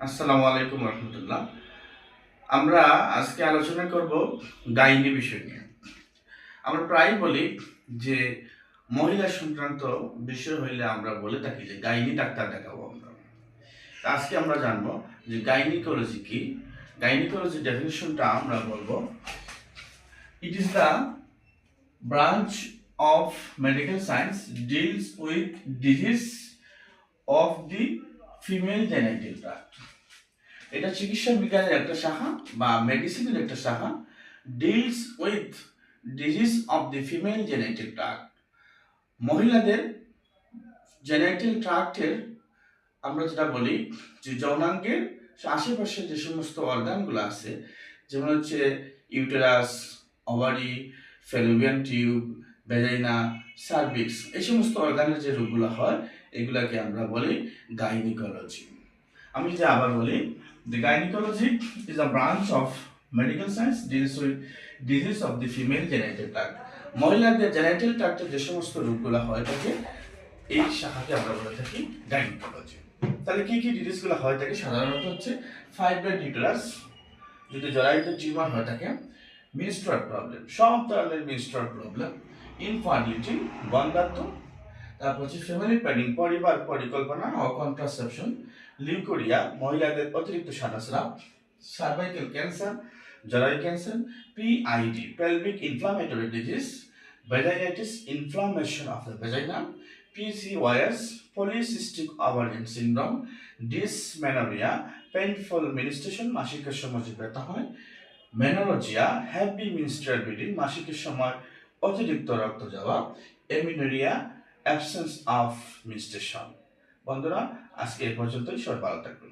আসসালামু আলাইকুম রহমতুল্লাহ। আমরা আজকে আলোচনা করব গাইনি বিষয় নিয়ে। আমরা প্রায় বলি যে মহিলা সংক্রান্ত বিষয় হইলে আমরা বলে থাকি যে গাইনি ডাক্তার দেখাবো আমরা। আজকে আমরা জানবো যে গাইনিকোলজি কি। গাইনিকোলজি ডেফিনিশনটা আমরা বলবো, it is the branch of medical science deals with disease of the female genital tract. এটা চিকিৎসা বিজ্ঞানের একটা শাখা বা মেডিসিনের একটা শাখা। Deals with disease of the female genetic tract. মহিলাদের জেনেটিক ট্রাক্টের আমরা যেটা বলি যে যৌনাঙ্গের আশেপাশে যে সমস্ত অর্গানগুলো আছে, যেমন হচ্ছে uterus, ovary, Fallopian tube, vagina, cervix, এই সমস্ত অর্গানের যে রোগগুলো হয় এগুলাকে আমরা বলি গাইনিকোলজি। আমি যদি আবার বলি, the gynecology is a branch of medical science deals with disease of the female genital tract. মহিলাদের জেনাইটাল ট্রাক্টের যে সমস্ত রোগগুলো হয় থাকে এই শাখাকে আমরা বলে থাকি গাইনিকোলজি। তাহলে কি কি ডিজিজগুলো হয় থাকে? সাধারণত হচ্ছে ফাইব্রয়েড ইউটেরাস, যদি জরায়ুতে টিউমার হয় থাকে, মেনস্ট্রুয়াল প্রবলেম, সব ধরনের মেনস্ট্রুয়াল প্রবলেম, ইনফার্টিলিটি, বন্ধ্যাত্ব, তারপর হচ্ছে ফ্যামিলি প্ল্যানিং, পরিবার পরিকল্পনা ও কন্ট্রাসেপশন, লিউকোরিয়া, মহিলাদের অতিরিক্ত সাদাস্রাব, সার্ভাইকাল ক্যান্সার, জরায়ু cancer, PID, pelvic inflammatory disease, vaginitis, inflammation of the vagina, PCOS, polycystic ovarian syndrome, dysmenorrhoea, painful ministration, মাসিকের সময় যে ব্যথা হয়, মেনোরজিয়া, হ্যাভি মিনস্ট্রুয়াল ব্লিডিং, মাসিকের সময় অতিরিক্ত রক্ত যাওয়া, এমিনোরিয়া, অ্যাবসেন্স অফ মিনস্ট্রেশন। বন্ধুরা, আজকে এই পর্যন্তই। সবাই ভালো থাকবেন।